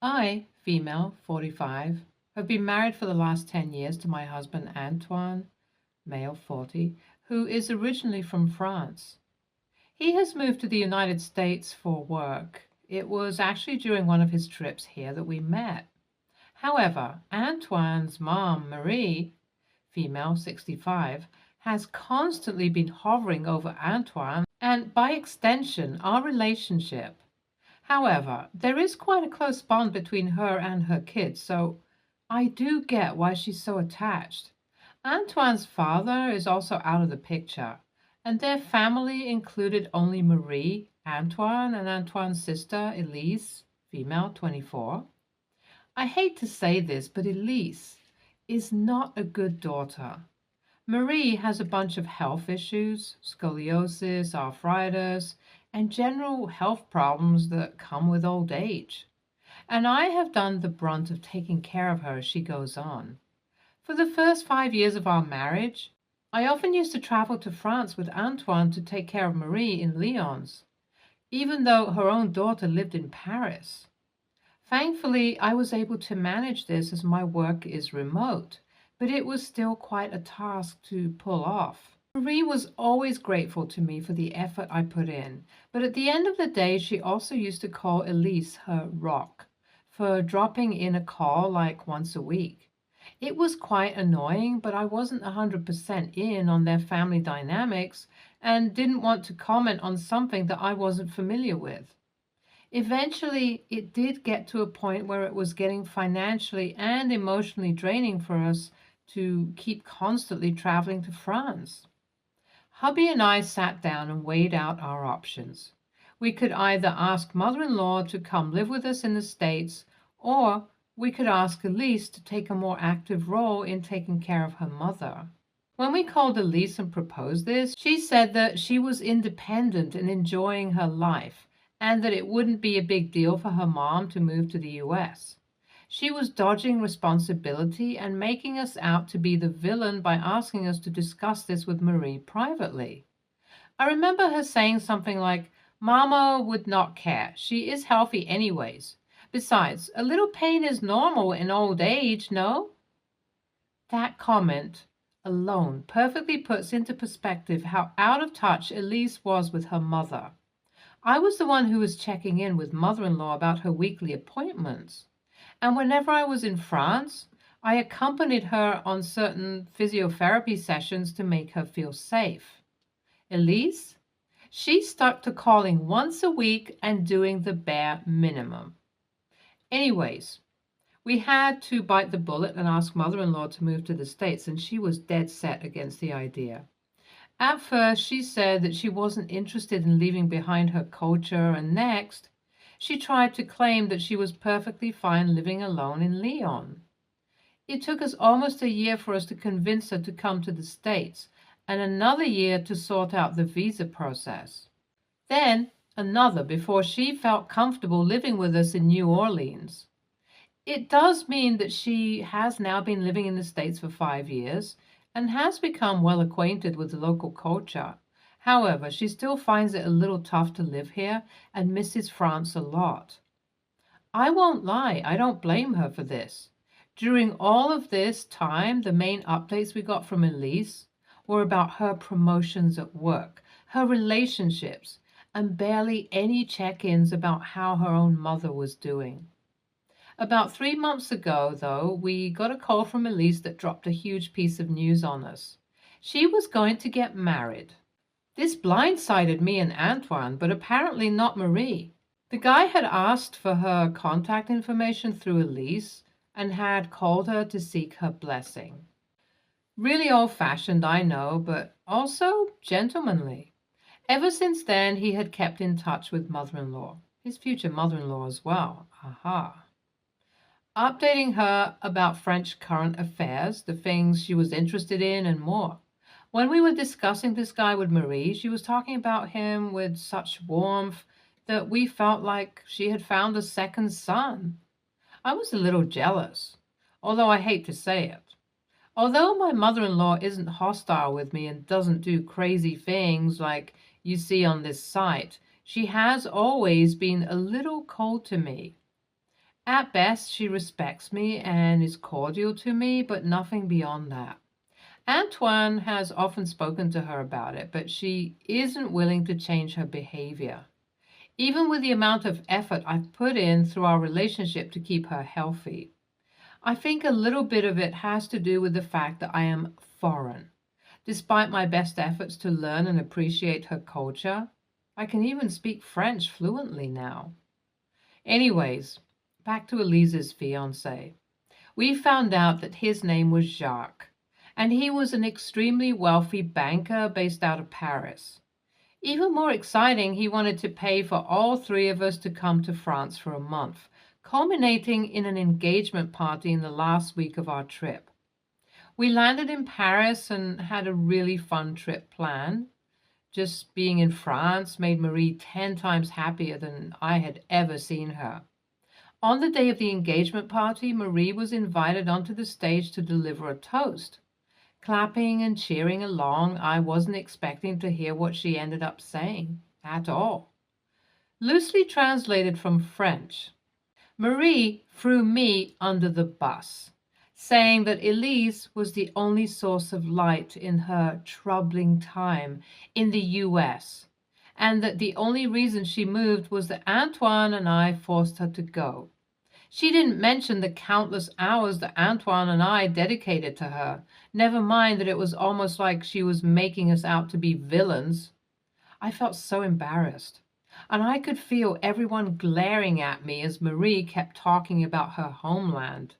I, female, 45, have been married for the last 10 years to my husband Antoine, male, 40, who is originally from France. He has moved to the United States for work. It was actually during one of his trips here that we met. However, Antoine's mom, Marie, female, 65, has constantly been hovering over Antoine and, by extension, our relationship. However, there is quite a close bond between her and her kids, so I do get why she's so attached. Antoine's father is also out of the picture, and their family included only Marie, Antoine, and Antoine's sister, Elise, female, 24. I hate to say this, but Elise is not a good daughter. Marie has a bunch of health issues, scoliosis, arthritis, and general health problems that come with old age. And I have done the brunt of taking care of her as she goes on. For the first 5 years of our marriage, I often used to travel to France with Antoine to take care of Marie in Lyons, even though her own daughter lived in Paris. Thankfully, I was able to manage this as my work is remote, but it was still quite a task to pull off. Marie was always grateful to me for the effort I put in, but at the end of the day, she also used to call Elise her rock for dropping in a call like once a week. It was quite annoying, but I wasn't 100% in on their family dynamics and didn't want to comment on something that I wasn't familiar with. Eventually, it did get to a point where it was getting financially and emotionally draining for us to keep constantly traveling to France. Hubby and I sat down and weighed out our options. We could either ask mother-in-law to come live with us in the States, or we could ask Elise to take a more active role in taking care of her mother. When we called Elise and proposed this, she said that she was independent and enjoying her life, and that it wouldn't be a big deal for her mom to move to the US. She was dodging responsibility and making us out to be the villain by asking us to discuss this with Marie privately. I remember her saying something like, "Mama would not care. She is healthy anyways. Besides, a little pain is normal in old age, no?" That comment alone perfectly puts into perspective how out of touch Elise was with her mother. I was the one who was checking in with mother-in-law about her weekly appointments. And whenever I was in France, I accompanied her on certain physiotherapy sessions to make her feel safe. Elise? She stuck to calling once a week and doing the bare minimum. Anyways, we had to bite the bullet and ask mother-in-law to move to the States, and she was dead set against the idea. At first, she said that she wasn't interested in leaving behind her culture, and next, she tried to claim that she was perfectly fine living alone in Lyon. It took us almost a year for us to convince her to come to the States, and another year to sort out the visa process. Then another before she felt comfortable living with us in New Orleans. It does mean that she has now been living in the States for 5 years and has become well acquainted with the local culture. However, she still finds it a little tough to live here and misses France a lot. I won't lie, I don't blame her for this. During all of this time, the main updates we got from Elise were about her promotions at work, her relationships, and barely any check-ins about how her own mother was doing. About 3 months ago, though, we got a call from Elise that dropped a huge piece of news on us. She was going to get married. This blindsided me and Antoine, but apparently not Marie. The guy had asked for her contact information through Elise and had called her to seek her blessing. Really old-fashioned, I know, but also gentlemanly. Ever since then, he had kept in touch with mother-in-law, his future mother-in-law as well. Aha. Updating her about French current affairs, the things she was interested in, and more. When we were discussing this guy with Marie, she was talking about him with such warmth that we felt like she had found a second son. I was a little jealous, although I hate to say it. Although my mother-in-law isn't hostile with me and doesn't do crazy things like you see on this site, she has always been a little cold to me. At best, she respects me and is cordial to me, but nothing beyond that. Antoine has often spoken to her about it, but she isn't willing to change her behavior, even with the amount of effort I've put in through our relationship to keep her healthy. I think a little bit of it has to do with the fact that I am foreign. Despite my best efforts to learn and appreciate her culture, I can even speak French fluently now. Anyways, back to Elise's fiance. We found out that his name was Jacques, and he was an extremely wealthy banker based out of Paris. Even more exciting, he wanted to pay for all three of us to come to France for a month, culminating in an engagement party in the last week of our trip. We landed in Paris and had a really fun trip planned. Just being in France made Marie 10 times happier than I had ever seen her. On the day of the engagement party, Marie was invited onto the stage to deliver a toast. Clapping and cheering along, I wasn't expecting to hear what she ended up saying at all. Loosely translated from French, Marie threw me under the bus, saying that Elise was the only source of light in her troubling time in the US, and that the only reason she moved was that Antoine and I forced her to go. She didn't mention the countless hours that Antoine and I dedicated to her, never mind that it was almost like she was making us out to be villains. I felt so embarrassed, and I could feel everyone glaring at me as Marie kept talking about her homeland.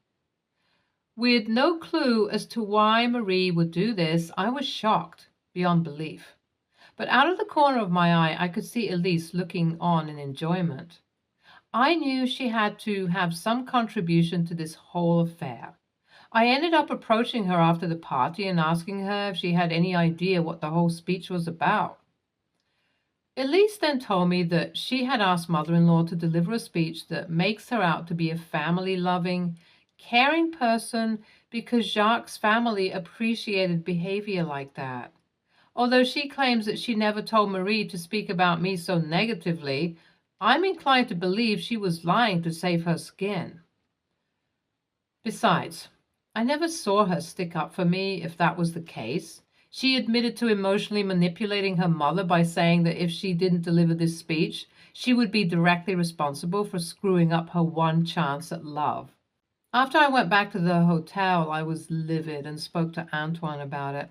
With no clue as to why Marie would do this, I was shocked beyond belief. But out of the corner of my eye, I could see Elise looking on in enjoyment. I knew she had to have some contribution to this whole affair. I ended up approaching her after the party and asking her if she had any idea what the whole speech was about. Elise then told me that she had asked mother-in-law to deliver a speech that makes her out to be a family-loving, caring person because Jacques' family appreciated behavior like that. Although she claims that she never told Marie to speak about me so negatively, I'm inclined to believe she was lying to save her skin. Besides, I never saw her stick up for me if that was the case. She admitted to emotionally manipulating her mother by saying that if she didn't deliver this speech, she would be directly responsible for screwing up her one chance at love. After I went back to the hotel, I was livid and spoke to Antoine about it.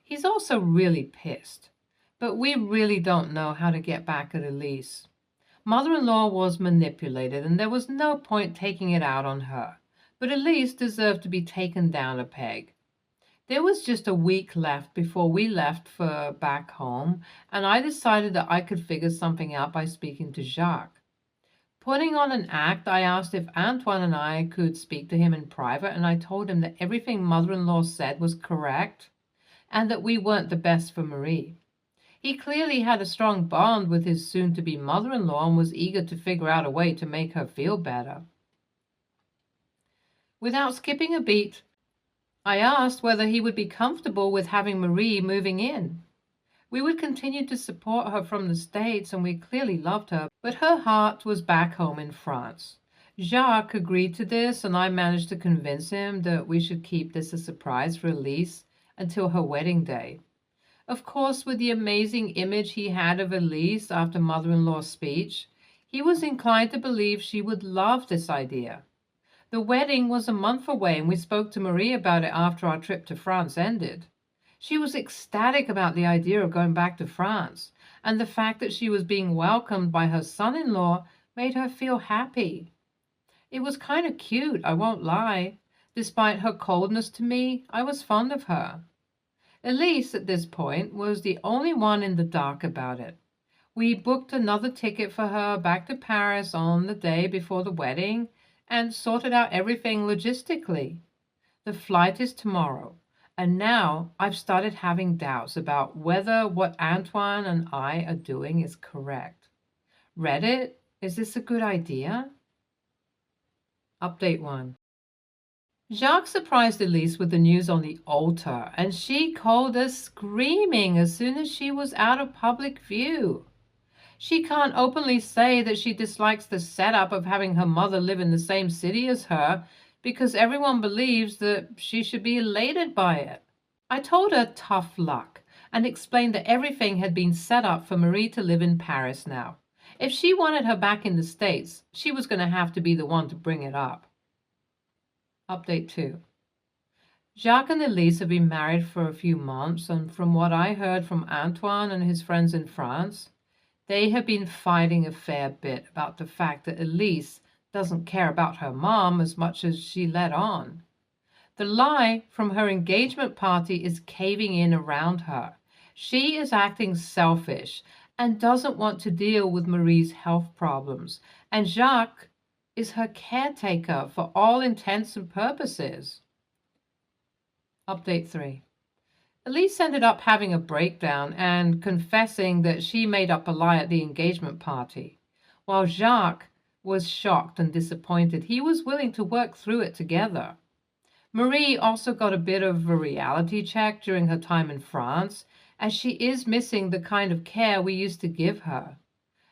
He's also really pissed, but we really don't know how to get back at Elise. Mother-in-law was manipulated, and there was no point taking it out on her, but Elise deserved to be taken down a peg. There was just a week left before we left for back home, and I decided that I could figure something out by speaking to Jacques. Putting on an act, I asked if Antoine and I could speak to him in private, and I told him that everything mother-in-law said was correct, and that we weren't the best for Marie. He clearly had a strong bond with his soon-to-be mother-in-law and was eager to figure out a way to make her feel better. Without skipping a beat, I asked whether he would be comfortable with having Marie moving in. We would continue to support her from the States, and we clearly loved her, but her heart was back home in France. Jacques agreed to this, and I managed to convince him that we should keep this a surprise for Elise until her wedding day. Of course, with the amazing image he had of Elise after mother-in-law's speech, he was inclined to believe she would love this idea. The wedding was a month away, and we spoke to Marie about it after our trip to France ended. She was ecstatic about the idea of going back to France, and the fact that she was being welcomed by her son-in-law made her feel happy. It was kind of cute, I won't lie. Despite her coldness to me, I was fond of her. Elise, at this point, was the only one in the dark about it. We booked another ticket for her back to Paris on the day before the wedding and sorted out everything logistically. The flight is tomorrow, and now I've started having doubts about whether what Antoine and I are doing is correct. Reddit, is this a good idea? Update 1. Jacques surprised Elise with the news on the altar, and she called us screaming as soon as she was out of public view. She can't openly say that she dislikes the setup of having her mother live in the same city as her because everyone believes that she should be elated by it. I told her tough luck and explained that everything had been set up for Marie to live in Paris now. If she wanted her back in the States, she was going to have to be the one to bring it up. Update 2. Jacques and Elise have been married for a few months, and from what I heard from Antoine and his friends in France, they have been fighting a fair bit about the fact that Elise doesn't care about her mom as much as she let on. The lie from her engagement party is caving in around her. She is acting selfish and doesn't want to deal with Marie's health problems, and Jacques is her caretaker for all intents and purposes. Update 3. Elise ended up having a breakdown and confessing that she made up a lie at the engagement party. While Jacques was shocked and disappointed, he was willing to work through it together. Marie also got a bit of a reality check during her time in France, as she is missing the kind of care we used to give her.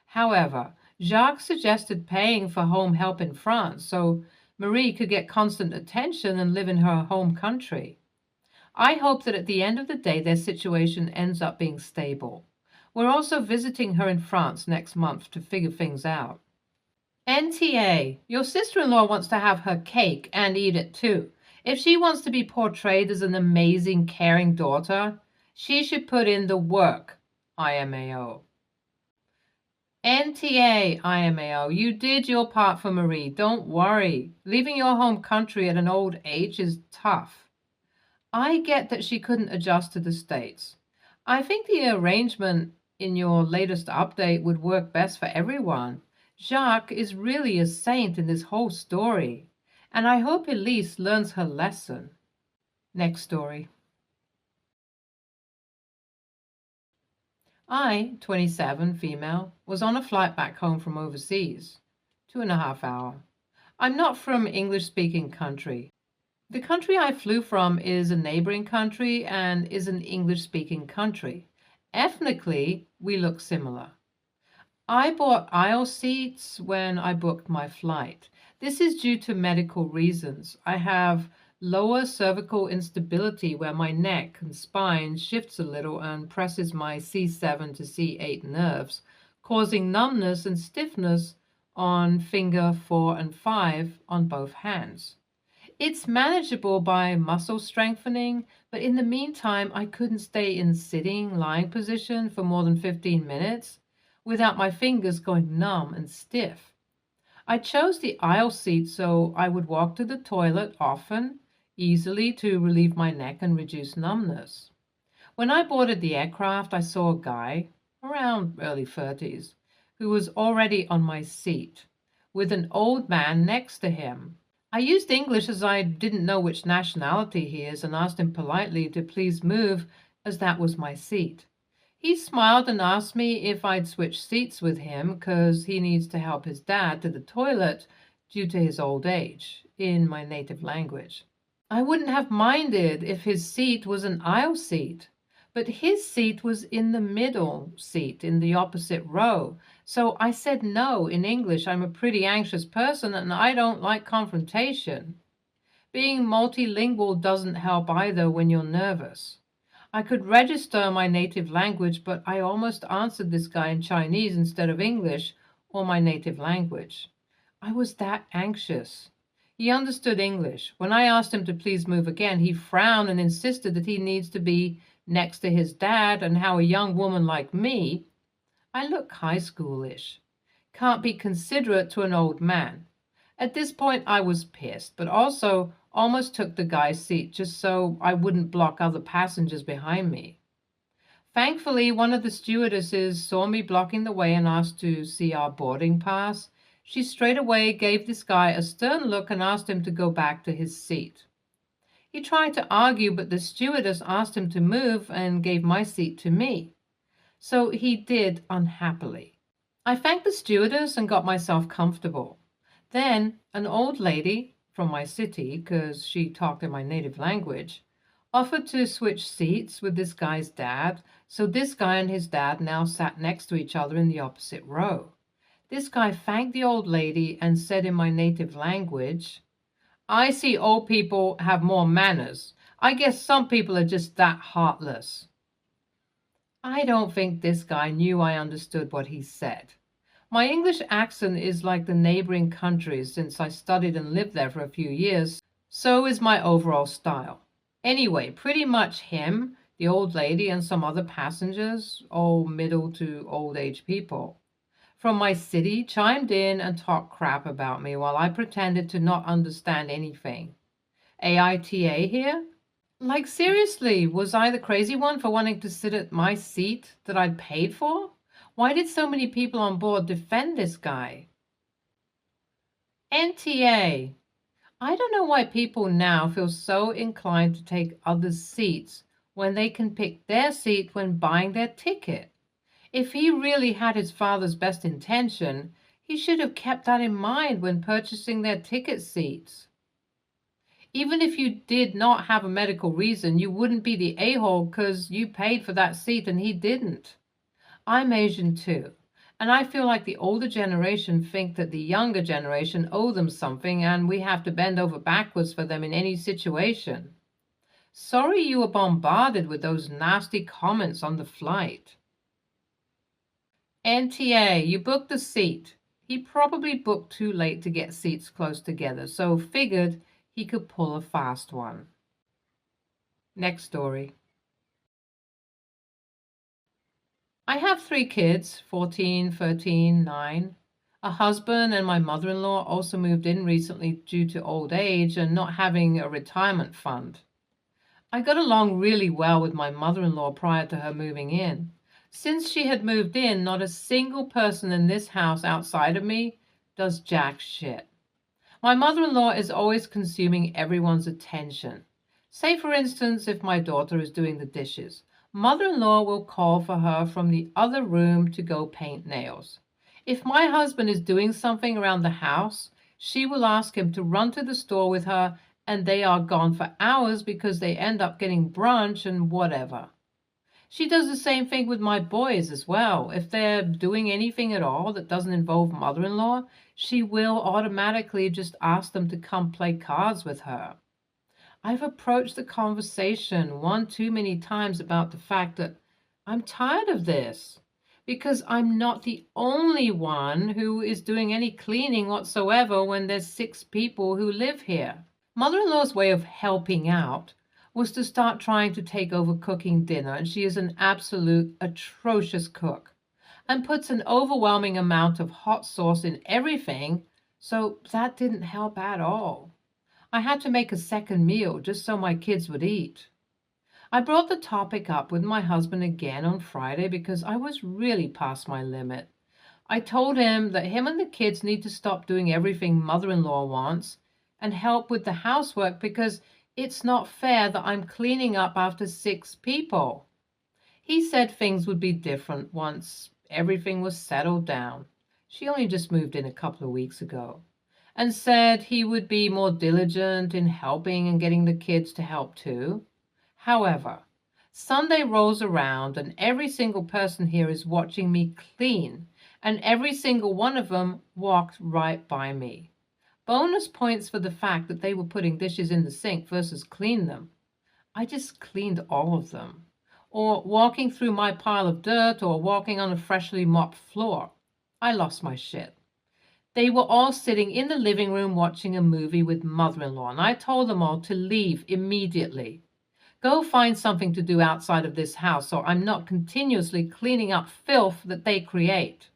However, Jacques suggested paying for home help in France so Marie could get constant attention and live in her home country. I hope that at the end of the day their situation ends up being stable. We're also visiting her in France next month to figure things out. NTA, your sister-in-law wants to have her cake and eat it too. If she wants to be portrayed as an amazing, caring daughter, she should put in the work, IMAO. NTA, IMAO, you did your part for Marie. Don't worry. Leaving your home country at an old age is tough. I get that she couldn't adjust to the States. I think the arrangement in your latest update would work best for everyone. Jacques is really a saint in this whole story, and I hope Elise learns her lesson. Next story. I, 27, female, was on a flight back home from overseas. 2.5 hours. I'm not from English-speaking country. The country I flew from is a neighboring country and is an English-speaking country. Ethnically, we look similar. I bought aisle seats when I booked my flight. This is due to medical reasons. I have lower cervical instability where my neck and spine shifts a little and presses my C7 to C8 nerves, causing numbness and stiffness on finger 4 and 5 on both hands. It's manageable by muscle strengthening, but in the meantime, I couldn't stay in sitting, lying position for more than 15 minutes without my fingers going numb and stiff. I chose the aisle seat so I would walk to the toilet often, easily to relieve my neck and reduce numbness. When I boarded the aircraft, I saw a guy, around early 30s, who was already on my seat, with an old man next to him. I used English as I didn't know which nationality he is and asked him politely to please move as that was my seat. He smiled and asked me if I'd switch seats with him because he needs to help his dad to the toilet due to his old age, in my native language. I wouldn't have minded if his seat was an aisle seat, but his seat was in the middle seat in the opposite row. So I said no in English. I'm a pretty anxious person and I don't like confrontation. Being multilingual doesn't help either when you're nervous. I could register my native language, but I almost answered this guy in Chinese instead of English or my native language. I was that anxious. He understood English. When I asked him to please move again, he frowned and insisted that he needs to be next to his dad and how a young woman like me, I look high schoolish, can't be considerate to an old man. At this point, I was pissed, but also almost took the guy's seat just so I wouldn't block other passengers behind me. Thankfully, one of the stewardesses saw me blocking the way and asked to see our boarding pass. She straight away gave this guy a stern look and asked him to go back to his seat. He tried to argue, but the stewardess asked him to move and gave my seat to me. So he did unhappily. I thanked the stewardess and got myself comfortable. Then an old lady from my city, because she talked in my native language, offered to switch seats with this guy's dad, so this guy and his dad now sat next to each other in the opposite row. This guy thanked the old lady and said in my native language, "I see old people have more manners. I guess some people are just that heartless." I don't think this guy knew I understood what he said. My English accent is like the neighboring countries since I studied and lived there for a few years, so is my overall style. Anyway, pretty much him, the old lady, and some other passengers, all middle to old age people, from my city chimed in and talked crap about me while I pretended to not understand anything. AITA here? Like, seriously, was I the crazy one for wanting to sit at my seat that I'd paid for? Why did so many people on board defend this guy? NTA. I don't know why people now feel so inclined to take others' seats when they can pick their seat when buying their ticket. If he really had his father's best intention, he should have kept that in mind when purchasing their ticket seats. Even if you did not have a medical reason, you wouldn't be the a-hole because you paid for that seat and he didn't. I'm Asian too, and I feel like the older generation think that the younger generation owe them something and we have to bend over backwards for them in any situation. Sorry you were bombarded with those nasty comments on the flight. NTA, you booked the seat. He probably booked too late to get seats close together, so figured he could pull a fast one. Next story. I have 3 kids, 14, 13, 9. A husband, and my mother-in-law also moved in recently due to old age and not having a retirement fund. I got along really well with my mother-in-law prior to her moving in. Since she had moved in, not a single person in this house outside of me does jack shit. My mother-in-law is always consuming everyone's attention. Say, for instance, if my daughter is doing the dishes, mother-in-law will call for her from the other room to go paint nails. If my husband is doing something around the house, she will ask him to run to the store with her, and they are gone for hours because they end up getting brunch and whatever. She does the same thing with my boys as well. If they're doing anything at all that doesn't involve mother-in-law, she will automatically just ask them to come play cards with her. I've approached the conversation one too many times about the fact that I'm tired of this because I'm not the only one who is doing any cleaning whatsoever when there's 6 people who live here. Mother-in-law's way of helping out was to start trying to take over cooking dinner, and she is an absolute atrocious cook and puts an overwhelming amount of hot sauce in everything, so that didn't help at all. I had to make a second meal just so my kids would eat. I brought the topic up with my husband again on Friday because I was really past my limit. I told him that him and the kids need to stop doing everything mother-in-law wants and help with the housework because it's not fair that I'm cleaning up after 6 people. He said things would be different once everything was settled down. She only just moved in a couple of weeks ago. And said he would be more diligent in helping and getting the kids to help too. However, Sunday rolls around and every single person here is watching me clean, and every single one of them walked right by me. Bonus points for the fact that they were putting dishes in the sink versus clean them. I just cleaned all of them. Or walking through my pile of dirt or walking on a freshly mopped floor. I lost my shit. They were all sitting in the living room watching a movie with mother-in-law, and I told them all to leave immediately. Go find something to do outside of this house so I'm not continuously cleaning up filth that they create.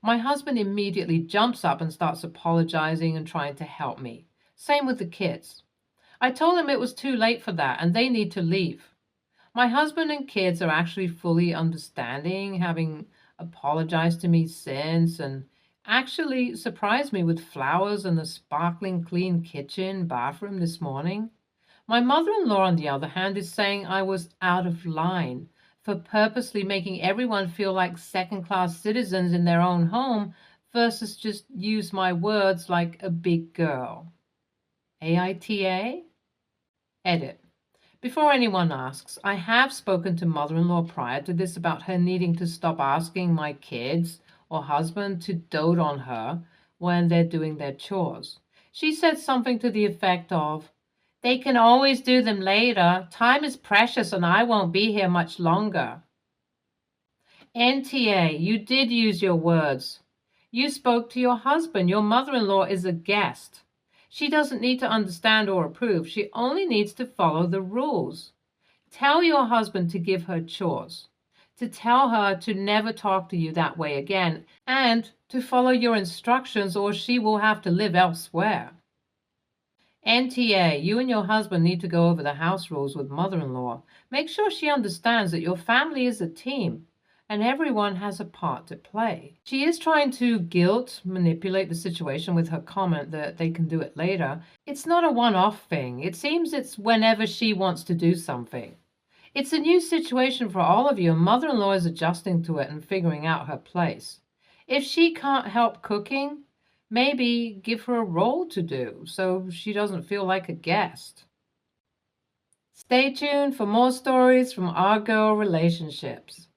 My husband immediately jumps up and starts apologizing and trying to help me. Same with the kids. I told them it was too late for that and they need to leave. My husband and kids are actually fully understanding, having apologized to me since, and actually surprised me with flowers and a sparkling clean kitchen, bathroom this morning. My mother-in-law, on the other hand, is saying I was out of line for purposely making everyone feel like second-class citizens in their own home versus just use my words like a big girl. AITA? Edit. Before anyone asks, I have spoken to mother-in-law prior to this about her needing to stop asking my kids or husband to dote on her when they're doing their chores. She said something to the effect of, "They can always do them later. Time is precious and I won't be here much longer." NTA, you did use your words. You spoke to your husband. Your mother-in-law is a guest. She doesn't need to understand or approve. She only needs to follow the rules. Tell your husband to give her chores, to tell her to never talk to you that way again, and to follow your instructions or she will have to live elsewhere. NTA, you and your husband need to go over the house rules with mother-in-law. Make sure she understands that your family is a team and everyone has a part to play. She is trying to guilt manipulate the situation with her comment that they can do it later. It's not a one-off thing. It seems it's whenever she wants to do something. It's a new situation for all of you, and mother-in-law is adjusting to it and figuring out her place. If she can't help cooking, maybe give her a role to do so she doesn't feel like a guest. Stay tuned for more stories from our girl relationships.